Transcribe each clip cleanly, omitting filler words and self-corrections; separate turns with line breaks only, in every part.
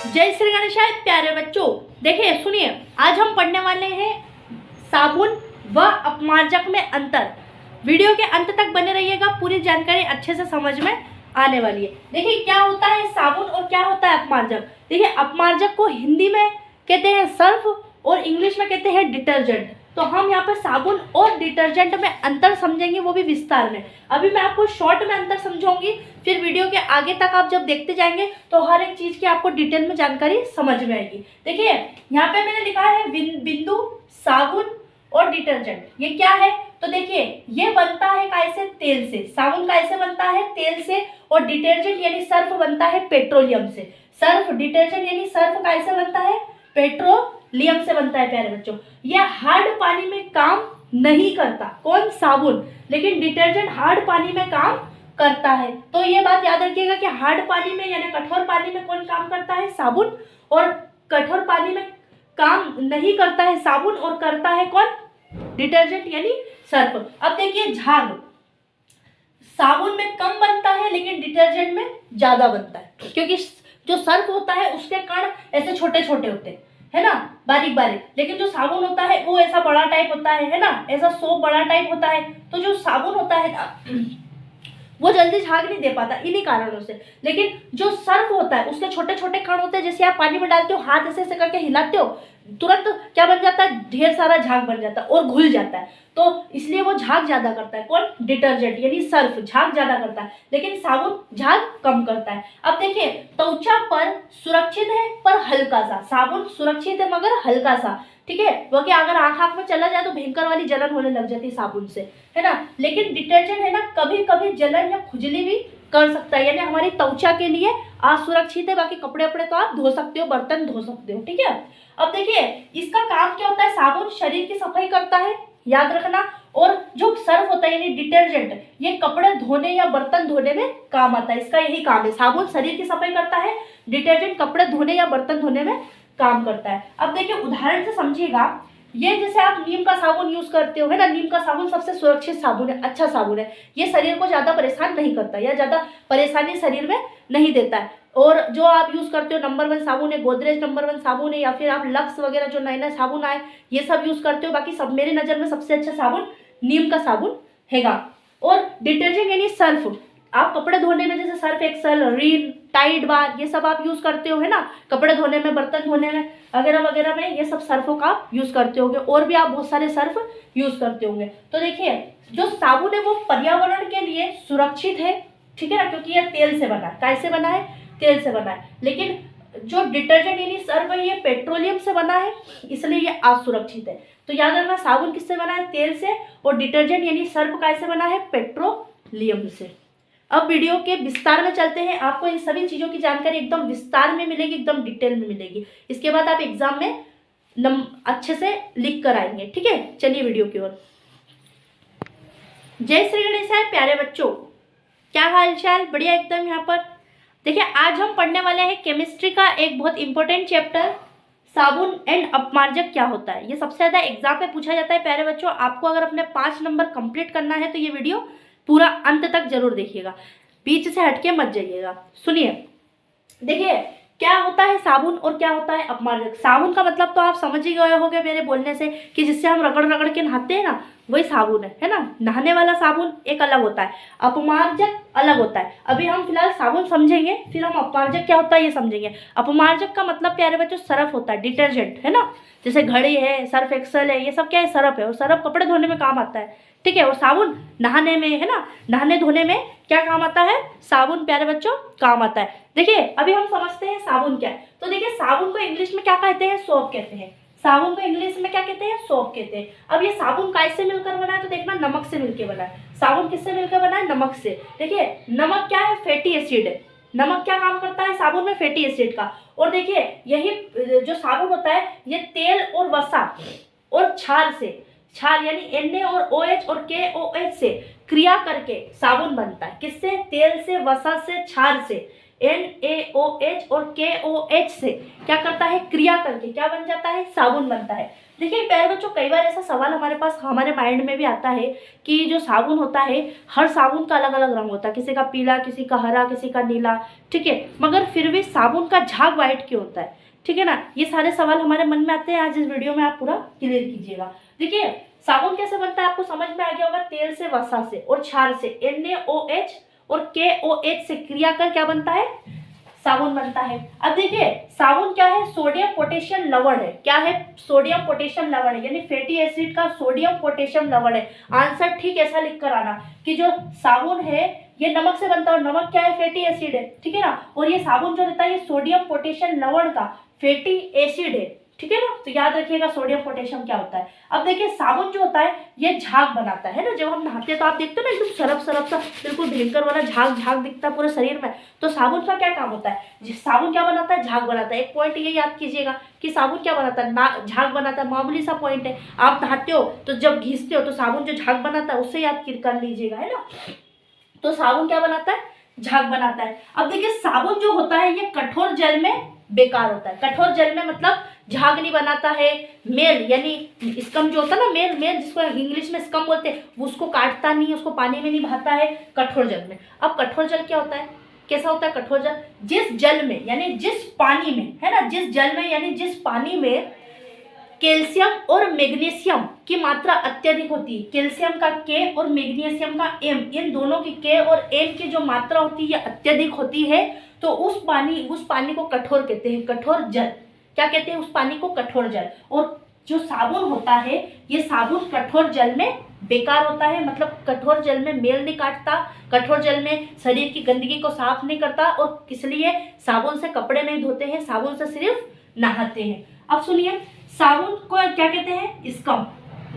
जय श्री गणेशाय प्यारे बच्चों। देखिए सुनिए, आज हम पढ़ने वाले हैं साबुन व अपमार्जक में अंतर। वीडियो के अंत तक बने रहिएगा, पूरी जानकारी अच्छे से समझ में आने वाली है। देखिए क्या होता है साबुन और क्या होता है अपमार्जक। देखिए अपमार्जक को हिंदी में कहते हैं सर्फ और इंग्लिश में कहते हैं डिटर्जेंट। तो हम यहाँ पर साबुन और डिटर्जेंट में अंतर समझेंगे, वो भी विस्तार में। अभी मैं आपको शॉर्ट में अंतर समझाऊंगी, फिर वीडियो के आगे तक आप जब देखते जाएंगे तो हर एक चीज की आपको डिटेल में जानकारी समझ में आएगी। देखिए यहाँ पे मैंने लिखा है बिंदु साबुन और डिटर्जेंट, ये क्या है। तो देखिए ये बनता है कैसे, तेल से। साबुन कैसे बनता है, तेल से। और डिटर्जेंट यानी सर्फ बनता है पेट्रोलियम से। सर्फ डिटर्जेंट यानी सर्फ कैसे बनता है, पेट्रोलियम से बनता है प्यारे बच्चों। यह हार्ड पानी में काम नहीं करता, कौन, साबुन। लेकिन डिटर्जेंट हार्ड पानी में काम करता है। तो ये बात याद रखिएगा कि हार्ड पानी में यानी कठोर पानी में कौन काम करता है, साबुन। और कठोर पानी में काम नहीं करता है साबुन, और करता है कौन, डिटर्जेंट यानी सर्फ। अब देखिए झाग साबुन में कम बनता है लेकिन डिटर्जेंट में ज्यादा बनता है, क्योंकि जो सर्फ होता है उसके कण ऐसे छोटे छोटे होते हैं, है ना, बारीक बारीक। लेकिन जो साबुन होता है वो ऐसा बड़ा टाइप होता है ना, ऐसा सोप बड़ा टाइप होता है। तो जो साबुन होता है ना वो जल्दी झाग नहीं दे पाता इन्हीं कारणों से। लेकिन जो सर्फ होता है उसके छोटे छोटे कण होते हैं, जैसे आप पानी में डालते हो, हाथ ऐसे ऐसे करके हिलाते हो, तुरंत क्या बन जाता है, ढेर सारा झाग बन जाता है और घुल जाता है। तो इसलिए वो झाग ज्यादा करता है, कौन, डिटर्जेंट यानी सर्फ झाग ज्यादा करता है, लेकिन साबुन झाग कम करता है। अब देखिए त्वचा पर सुरक्षित है पर हल्का सा, साबुन सुरक्षित है मगर हल्का सा, ठीक है। वो कि अगर आंख में चला जाए तो भयंकर वाली जलन होने लग जाती है साबुन से, है ना। लेकिन डिटर्जेंट है ना कभी कभी जलन या खुजली भी कर सकता है, यानी हमारी त्वचा के लिए असुरक्षित है। बाकी कपड़े वपड़े तो आप धो सकते हो, बर्तन धो सकते हो, ठीक है। अब देखिए इसका काम क्या होता है, साबुन शरीर की सफाई करता है, याद रखना। और जो सर्फ होता है यानी डिटर्जेंट, ये कपड़े धोने या बर्तन धोने में काम आता है, इसका यही काम है। साबुन शरीर की सफाई करता है, डिटर्जेंट कपड़े धोने या बर्तन धोने में काम करता है। अब देखिए उदाहरण से समझिएगा, ये जैसे आप नीम का साबुन यूज करते हो, है ना, नीम का साबुन सबसे सुरक्षित साबुन है, अच्छा साबुन है। ये शरीर को ज्यादा परेशान नहीं करता या ज्यादा परेशानी शरीर में नहीं देता है। और जो आप यूज करते हो नंबर 1 साबुन है, गोदरेज नंबर 1 साबुन है, या फिर आप लक्स वगैरह जो नए नए साबुन आए ये सब यूज करते हो। बाकी सब मेरे नजर में सबसे अच्छा साबुन नीम का साबुन हैगा। और डिटर्जेंट यानी सर्फ, आप कपड़े धोने में जैसे सर्फ एक्सल, रिन, टाइड बार, ये सब आप यूज करते हो, है ना, कपड़े धोने में, बर्तन धोने में वगैरह वगैरह में ये सब सर्फों का आप यूज करते होंगे। और भी आप बहुत सारे सर्फ यूज करते होंगे। तो देखिए जो साबुन है वो पर्यावरण के लिए सुरक्षित है, ठीक है ना, क्योंकि यह तेल से बना है। कैसे बना है, तेल से बना है। लेकिन जो डिटर्जेंट यानी सर्फ है ये पेट्रोलियम से बना है, इसलिए ये असुरक्षित है। तो याद रखना साबुन किससे बना है, तेल से। और डिटर्जेंट यानी सर्फ कैसे बना है, पेट्रोलियम से। अब वीडियो के विस्तार में चलते हैं, आपको इन सभी चीजों की जानकारी एकदम विस्तार में मिलेगी, एकदम डिटेल में मिलेगी। इसके बाद आप एग्जाम में अच्छे से लिख कर आएंगे, ठीक है। चलिए वीडियो की ओर। जय श्री गणेशाय प्यारे बच्चों, क्या हाल चाल, बढ़िया एकदम। यहाँ पर देखिए आज हम पढ़ने वाले हैं केमिस्ट्री का एक बहुत इंपॉर्टेंट चैप्टर, साबुन एंड अपमार्जक क्या होता है। ये सबसे ज्यादा एग्जाम में पूछा जाता है प्यारे बच्चों। आपको अगर अपने 5 नंबर कंप्लीट करना है तो ये वीडियो पूरा अंत तक जरूर देखिएगा, बीच से हटके मत जाइएगा। सुनिए देखिए क्या होता है साबुन और क्या होता है अपमार्जक। साबुन का मतलब तो आप समझ ही गए होंगे मेरे बोलने से, कि जिससे हम रगड़ रगड़ के नहाते हैं ना, वही साबुन है ना। नहाने वाला साबुन एक अलग होता है, अपमार्जक अलग होता है। अभी हम फिलहाल साबुन समझेंगे, फिर हम अपमार्जक क्या होता है ये समझेंगे। अपमार्जक का मतलब प्यारे बच्चों सरफ होता है, डिटर्जेंट, है ना। जैसे घड़ी है, सर्फ एक्सल है, ये सब क्या है, सरफ है। और सरफ कपड़े धोने में काम आता है, ठीक है। और साबुन नहाने में, है ना, नहाने धोने में क्या काम आता है, साबुन प्यारे बच्चों काम आता है। देखिए अभी हम समझते हैं साबुन क्या है। तो देखिए साबुन को इंग्लिश में क्या कहते हैं, सोप कहते हैं। साबुन को इंग्लिश में क्या कहते हैं, सोप कहते हैं। अब ये साबुन कैसे मिलकर बना है, तो देखना नमक से मिलकर बना है। साबुन किससे मिलकर बना है, नमक से। देखिए नमक क्या है, फैटी एसिड है। नमक क्या काम करता है साबुन में, फैटी एसिड का। और देखिए यही जो साबुन होता है ये तेल और वसा और क्षार से, क्षार यानी Na और OH और KOH से क्रिया करके साबुन बनता है। किससे, तेल से, वसा से, क्षार से। NaOH और KOH से क्या करता है, क्रिया करके क्या बन जाता है, साबुन बनता है। देखिए प्यारे बच्चों, कई बार ऐसा सवाल हमारे पास हमारे माइंड में भी आता है कि जो साबुन होता है, हर साबुन का अलग अलग रंग होता है, किसी का पीला, किसी का हरा, किसी का नीला, ठीक है, मगर फिर भी साबुन का झाग वाइट क्यों होता है, ठीक है ना। ये सारे सवाल हमारे मन में आते हैं। आज इस वीडियो में आप पूरा क्लियर कीजिएगा। देखिए साबुन कैसे बनता है, आपको समझ में आ गया होगा। तेल से, वसा से और क्षार से, NaOH और KOH से क्रिया कर क्या बनता है, साबुन बनता है। अब देखिए साबुन क्या है, सोडियम पोटेशियम लवण है। क्या है, सोडियम पोटेशियम लवण है, यानी फैटी एसिड का सोडियम पोटेशियम लवण है। आंसर ठीक ऐसा लिख कर आना कि जो साबुन है ये नमक से बनता है, और नमक क्या है, फैटी एसिड है, ठीक है ना। और ये साबुन जो रहता है ये सोडियम पोटेशियम लवण का फैटी एसिड है, ठीक है ना। तो याद रखिएगा सोडियम पोटेशियम क्या होता है। अब देखिए साबुन जो होता है ये झाग बनाता है ना। जब हम नहाते हैं तो आप देखते हो ना एकदम सरफ सरफ सा बिल्कुल भयंकर वाला झाग झाग दिखता है पूरे शरीर में। तो साबुन का क्या काम होता है, साबुन क्या बनाता है, झाग बनाता है। एक पॉइंट ये याद कीजिएगा कि साबुन क्या बनाता है, ना झाग बनाता है। मामूली सा पॉइंट है। आप नहाते हो तो जब घिसते हो तो साबुन जो झाग बनाता है उससे याद कर लीजिएगा, है ना। तो साबुन क्या बनाता है, झाग बनाता है। अब देखिए साबुन जो होता है ये कठोर जल में बेकार होता है। कठोर जल में मतलब झाग नहीं बनाता है। मेल यानी स्कम जो होता है ना, मेल मेल जिसको इंग्लिश में स्कम बोलते हैं, उसको काटता नहीं है, उसको पानी में नहीं बहाता है कठोर जल में। अब कठोर जल क्या होता है, कैसा होता है कठोर जल, जिस जल में यानी जिस पानी में, है ना, जिस जल में यानी जिस पानी में कैल्शियम और मैग्नीशियम की मात्रा अत्यधिक होती है। कैल्शियम का K और मैग्नीशियम का M, इन दोनों की K और M की जो मात्रा होती है अत्यधिक होती है। तो उस पानी को कठोर कहते हैं, कठोर जल। क्या कहते हैं, उस पानी को कठोर जल। और जो साबुन होता है ये साबुन कठोर जल में बेकार होता है, मतलब कठोर जल में मेल नहीं काटता, कठोर जल में शरीर की गंदगी को साफ नहीं करता, और इसलिए साबुन से कपड़े नहीं धोते हैं, साबुन से सिर्फ नहाते हैं। अब सुनिए साबुन को क्या कहते हैं, स्कम।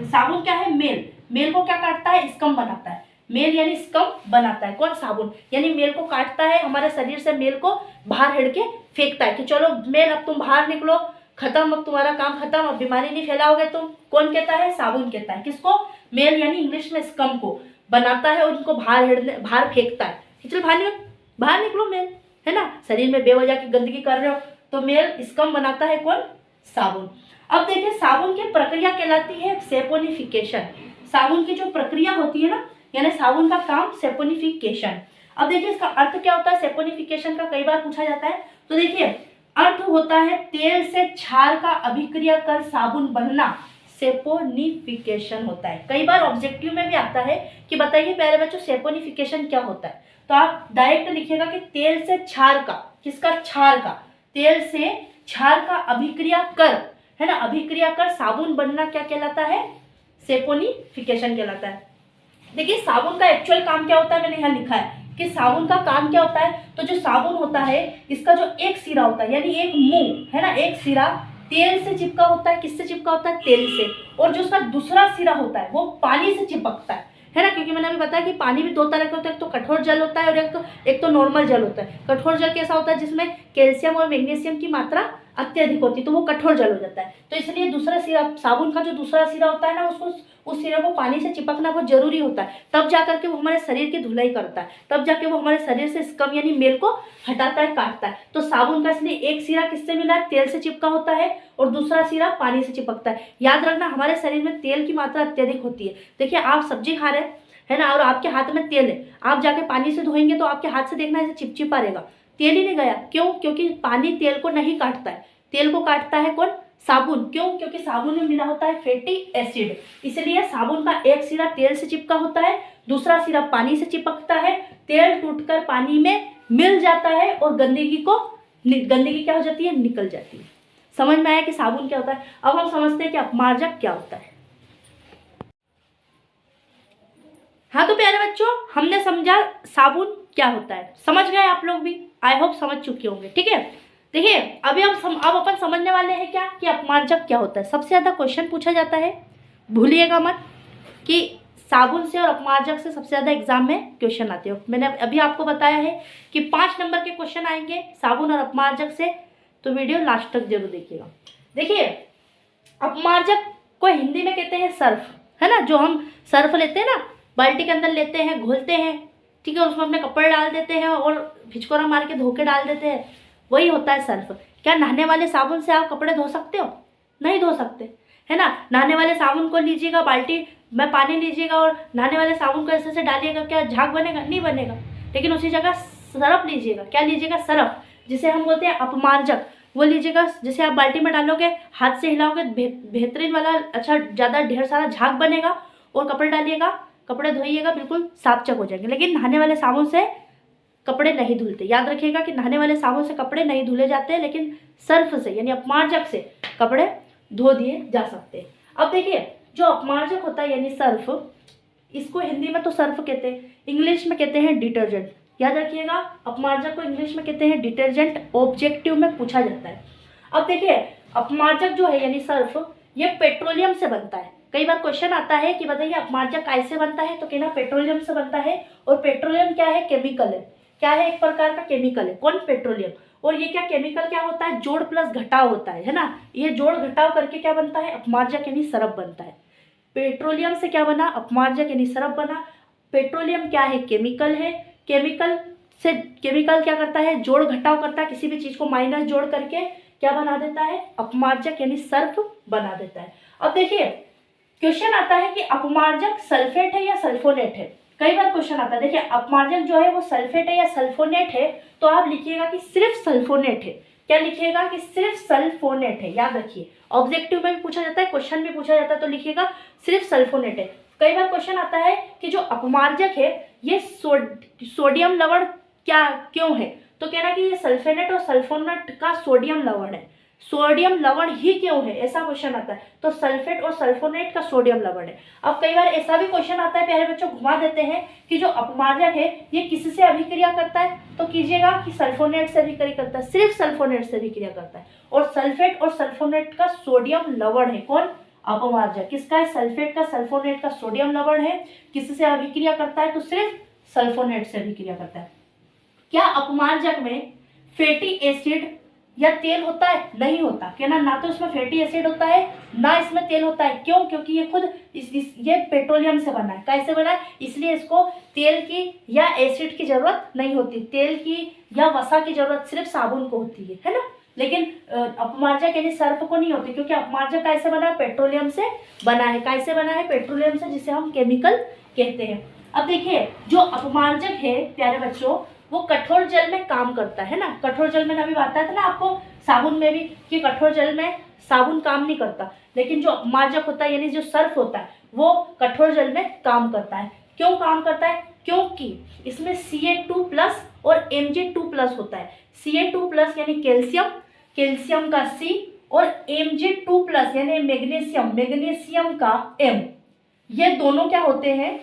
साबुन क्या है, मेल। मेल को क्या काटता है, स्कम बनाता है। मेल यानी स्कम बनाता है कौन, साबुन। यानी मेल को काटता है, हमारे शरीर से मेल को बाहर हेड़ के फेंकता है कि चलो मेल अब तुम बाहर निकलो, खत्म, अब तुम्हारा काम खत्म, अब बीमारी नहीं फैलाओगे तुम। कौन कहता है, साबुन कहता है। किसको, मेल यानी इंग्लिश में स्कम को बनाता है और उनको बाहर फेंकता है कि चलो बाहर निकलो मेल, है ना। शरीर में बेवजह की गंदगी कर रहे हो तो मेल स्कम बनाता है कौन, साबुन। अब देखिए साबुन की प्रक्रिया कहलाती है सेपोनिफिकेशन। साबुन की जो प्रक्रिया होती है ना, यानी साबुन का काम सेपोनिफिकेशन। अब देखिए इसका अर्थ क्या होता है सेपोनिफिकेशन का, कई बार पूछा जाता है। तो देखिए अर्थ होता है तेल से क्षार का अभिक्रिया कर साबुन बनना, सेपोनिफिकेशन होता है। कई बार ऑब्जेक्टिव में भी आता है कि बताइए प्यारे बच्चों सेपोनिफिकेशन क्या होता है। तो आप डायरेक्ट लिखिएगा कि तेल से क्षार का, किसका, क्षार का, तेल से क्षार का अभिक्रिया कर, है ना, अभिक्रिया कर साबुन बनना क्या कहलाता है, सेपोनिफिकेशन कहलाता है। देखिए साबुन का एक्चुअल काम क्या होता है, मैंने यहाँ लिखा है कि साबुन का काम क्या होता है। तो जो साबुन होता है इसका जो एक सिरा होता है यानी एक मुंह, है ना, एक सिरा तेल से चिपका होता है। किससे चिपका होता है, तेल से। और जो उसका दूसरा सिरा होता है वो पानी से चिपकता है ना, क्योंकि मैंने अभी बताया कि पानी भी दो तरह के होते हैं, एक तो कठोर जल होता है और एक तो नॉर्मल जल होता है। कठोर जल कैसा होता है, जिसमें कैल्शियम और मैग्नीशियम की मात्रा अत्यधिक होती है, तो वो कठोर जल हो जाता है। तो इसलिए दूसरा सिरा, साबुन का जो दूसरा सिरा होता है ना, उसको उस सिरे को पानी से चिपकना बहुत जरूरी होता है, तब जाकर के वो हमारे शरीर की धुलाई करता है, तब जाके वो हमारे शरीर से स्कम यानी मेल को हटाता है, काटता है। तो साबुन का इसलिए एक सिरा किससे मिला है, तेल से चिपका होता है, और दूसरा सिरा पानी से चिपकता है। याद रखना हमारे शरीर में तेल की मात्रा अत्यधिक होती है। देखिए आप सब्जी खा रहे हैं, है ना, और आपके हाथ में तेल है, आप जाके पानी से धोएंगे तो आपके हाथ से देखना ऐसे चिपचिपा रहेगा, तेल ही नहीं गया। क्यों, क्योंकि पानी तेल को नहीं काटता है, तेल को काटता है कौन, साबुन। क्यों, क्योंकि साबुन में मिला होता है फैटी एसिड, इसलिए साबुन का एक सिरा तेल से चिपका होता है, दूसरा सिरा पानी से चिपकता है, तेल टूटकर पानी में मिल जाता है और गंदगी क्या हो जाती है, निकल जाती है। समझ में आया कि साबुन क्या होता है। अब हम समझते हैं कि अपमार्जक क्या होता है। हाँ तो प्यारे बच्चों हमने समझा साबुन क्या होता है, समझ गए आप लोग भी, आई होप समझ चुके होंगे, ठीक है। देखिए अभी अब अपन समझने वाले हैं क्या कि अपमार्जक क्या होता है। सबसे ज़्यादा क्वेश्चन पूछा जाता है, भूलिएगा मत कि साबुन से और अपमार्जक से सबसे ज़्यादा एग्जाम में क्वेश्चन आते हो। मैंने अभी आपको बताया है कि 5 नंबर के क्वेश्चन आएंगे साबुन और अपमार्जक से, तो वीडियो लास्ट तक जरूर देखिएगा। देखिए अपमार्जक को हिंदी में कहते हैं सर्फ, है ना, जो हम सर्फ लेते हैं ना, बाल्टी के अंदर लेते हैं, घोलते हैं, ठीक है, उसमें अपने कपड़े डाल देते हैं और फिचकोरा मार के धो के डाल देते हैं, वही होता है सर्फ। क्या नहाने वाले साबुन से आप कपड़े धो सकते हो, नहीं धो सकते, है ना। नहाने वाले साबुन को लीजिएगा, बाल्टी में पानी लीजिएगा और नहाने वाले साबुन को ऐसे डालिएगा, क्या झाग बनेगा? नहीं बनेगा। लेकिन उसी जगह सरफ लीजिएगा, क्या लीजिएगा? सरफ, जिसे हम बोलते हैं अपमार्जक, वो लीजिएगा। जैसे आप बाल्टी में डालोगे, हाथ से हिलाओगे, बेहतरीन वाला अच्छा ज़्यादा ढेर सारा झाग बनेगा। और कपड़े डालिएगा, कपड़े धोइएगा, बिल्कुल साफ चक हो जाएंगे। लेकिन नहाने वाले साबुन से कपड़े नहीं धुलते। याद रखिएगा कि नहाने वाले साबुन से कपड़े नहीं धुले जाते हैं, लेकिन सर्फ से यानी अपमार्जक से कपड़े धो दिए जा सकते हैं। अब देखिए, जो अपमार्जक होता है यानी सर्फ, इसको हिंदी में तो सर्फ कहते हैं, इंग्लिश में कहते हैं डिटर्जेंट। याद रखिएगा, अपमार्जक को इंग्लिश में कहते हैं डिटर्जेंट। ऑब्जेक्टिव में पूछा जाता है। अब देखिए, अपमार्जक जो है यानी सर्फ, ये पेट्रोलियम से बनता है। कई बार क्वेश्चन आता है कि बताइए अपमार्जक कैसे बनता है, तो कहना पेट्रोलियम से बनता है। और पेट्रोलियम क्या है? केमिकल है। क्या है? एक प्रकार का केमिकल है। कौन? पेट्रोलियम। और ये क्या केमिकल क्या होता है? जोड़ प्लस घटाव होता है ना। ये जोड़ घटाव करके क्या बनता है? अपमार्जक यानी सरफ बनता है। पेट्रोलियम से क्या बना? अपमार्जक यानी सरफ बना। पेट्रोलियम क्या है? केमिकल है। केमिकल क्या करता है? जोड़ घटाव करता है, किसी भी चीज को माइनस जोड़ करके क्या बना देता है? अपमार्जक यानी सर्फ बना देता है। अब देखिए, क्वेश्चन आता है कि अपमार्जक सल्फेट है या सल्फोनेट है। कई बार क्वेश्चन आता है। देखिए, अपमार्जक जो है वो सल्फेट है या सल्फोनेट है, तो आप लिखिएगा कि सिर्फ सल्फोनेट है। क्या लिखिएगा? कि सिर्फ सल्फोनेट है। याद रखिए, ऑब्जेक्टिव में भी पूछा जाता है, क्वेश्चन भी पूछा जाता है, तो लिखिएगा सिर्फ सल्फोनेट है। कई बार क्वेश्चन आता है कि जो अपमार्जक है ये सोडियम लवण क्यों है, तो कहना कि ये सल्फोनेट और सल्फोनेट का सोडियम लवण है। सोडियम लवण ही क्यों है, ऐसा क्वेश्चन आता है, तो सल्फेट और सल्फोनेट का सोडियम लवण है। अब कई बार ऐसा भी क्वेश्चन आता है, प्यारे बच्चों, घुमा देते हैं कि जो अपमार्जक है ये किससे अभिक्रिया करता है, तो कीजिएगा कि सल्फोनेट से अभिक्रिया करता है, सिर्फ सल्फोनेट से अभिक्रिया करता है। और सल्फेट और सल्फोनेट का सोडियम लवण है। कौन? अपमार्जक। किसका है? सल्फेट का, सल्फोनेट का सोडियम लवण है। किससे अभिक्रिया करता है, तो सिर्फ सल्फोनेट से अभिक्रिया करता है। क्या अपमार्जक में फैटी एसिड या तेल होता है? नहीं होता। कहना ना तो इसमें फैटी एसिड होता है ना इसमें तेल होता है। क्यों? क्योंकि ये खुद ये पेट्रोलियम से बना है। कैसे बना है? इसलिए इसको तेल की या एसिड की जरूरत नहीं होती। तेल की या वसा की जरूरत सिर्फ साबुन को होती है ना। लेकिन अपमार्जक यानी सर्फ को नहीं होती, क्योंकि अपमार्जक कैसे बना है? पेट्रोलियम से बना है। कैसे बना है? पेट्रोलियम से, जिसे हम केमिकल कहते हैं। अब देखिए, जो अपमार्जक है प्यारे बच्चों, वो कठोर जल में काम करता है ना। कठोर जल में अभी बताया था ना आपको, साबुन में भी, कि कठोर जल में साबुन काम नहीं करता, लेकिन जो अपमार्जक होता है यानी जो सर्फ होता है वो कठोर जल में काम करता है। क्यों काम करता है? क्योंकि इसमें Ca2+ और Mg2+ होता है। Ca2+ यानी कैल्शियम, कैल्शियम का C, और Mg2+ यानी मैग्नीशियम, मैग्नीशियम का M। ये दोनों क्या होते हैं?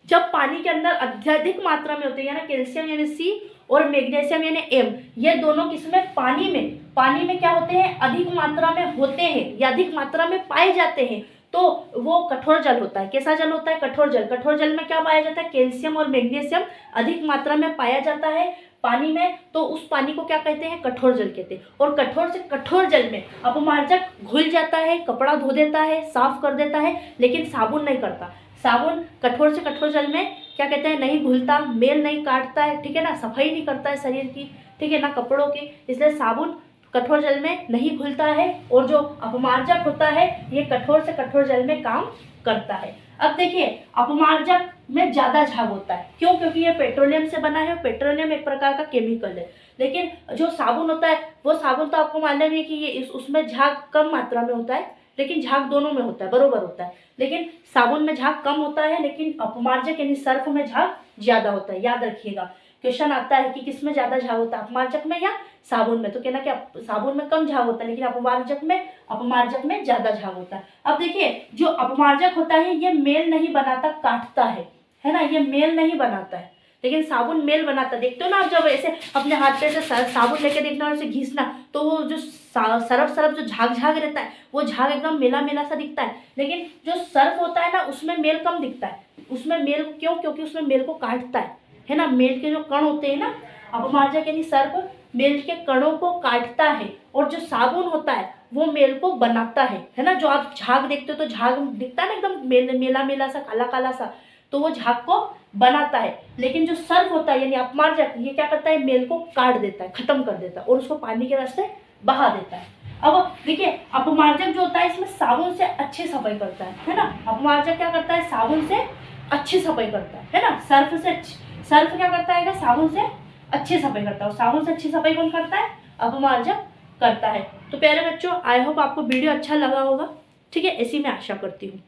जब पानी के अंदर अत्यधिक मात्रा में होते हैं, यानी कैल्शियम यानी C और मैग्नीशियम यानी M, ये दोनों किसमें? पानी में क्या होते हैं? अधिक मात्रा में होते हैं या अधिक मात्रा में पाए जाते हैं, तो वो कठोर जल होता है। कैसा जल होता है? कठोर जल। कठोर जल में क्या पाया जाता है? कैल्शियम और मैग्नीशियम अधिक मात्रा में पाया जाता है पानी में, तो उस पानी को क्या कहते हैं? कठोर जल कहते हैं। और कठोर से कठोर जल में अपमार्जक घुल जाता है, कपड़ा धो देता है, साफ कर देता है, लेकिन साबुन नहीं करता। साबुन कठोर से कठोर जल में क्या कहते हैं? नहीं घुलता, मेल नहीं काटता है, ठीक है ना, सफाई नहीं करता है शरीर की, ठीक है ना, कपड़ों की, इसलिए साबुन कठोर जल में नहीं घुलता है। और जो अपमार्जक होता है ये कठोर से कठोर जल में काम करता है। अब देखिए, अपमार्जक में ज्यादा झाग होता है। क्यों? क्योंकि ये पेट्रोलियम से बना है। पेट्रोलियम एक प्रकार का केमिकल है। लेकिन जो साबुन होता है, वो साबुन तो आपको मालूम है कि ये उसमें झाग कम मात्रा में होता है, लेकिन झाग दोनों में होता है, बरोबर होता है। लेकिन साबुन में झाग कम होता है, लेकिन अपमार्जक यानी सर्फ में झाग ज्यादा होता है। याद रखिएगा, क्वेश्चन आता है कि किसमें ज्यादा झाग होता है, अपमार्जक में या साबुन में, तो कहना कि साबुन में कम झाग होता है, लेकिन अपमार्जक में ज्यादा झाग होता है। अब देखिए, जो अपमार्जक होता है ये मेल नहीं बनाता, काटता है ना, ये मेल नहीं बनाता है, लेकिन साबुन मेल बनाता। देखते हो ना आप, जब ऐसे अपने हाथ पे से साबुन लेके देखना और उसे घिसना, तो वो जो सरफ जो झाग रहता है, वो झाग एकदम मेला मेला सा दिखता है। लेकिन जो सर्फ होता है ना, उसमें मेल कम दिखता है। उसमें मेल क्यों? क्योंकि उसमें मेल को काटता है ना। मेल के जो कण होते हैं ना, अपमार्जक यानी सर्फ मेल के कणों को काटता है, और जो साबुन होता है वो मेल को बनाता है ना। जो आप झाग देखते हो तो झाग दिखता है ना एकदम मेला मेला सा, काला काला सा, तो वो झाग को बनाता है। लेकिन जो सर्फ होता है यानी अपमार्जक, ये क्या करता है? मेल को काट देता है, खत्म कर देता है, और उसको पानी के रास्ते बहा देता है। अब देखिए अपमार्जक जो होता है इसमें साबुन से अच्छी सफाई करता है ना। अपमार्जक क्या करता है, साबुन से अच्छी सफाई करता है ना। सर्फ क्या करता है, साबुन से अच्छी सफाई करता है। और साबुन से अच्छी सफाई कौन करता है, अपमार्जक करता है। तो प्यारे बच्चों, आई होप आपको वीडियो अच्छा लगा होगा, ठीक है, ऐसी मैं आशा करती हूँ।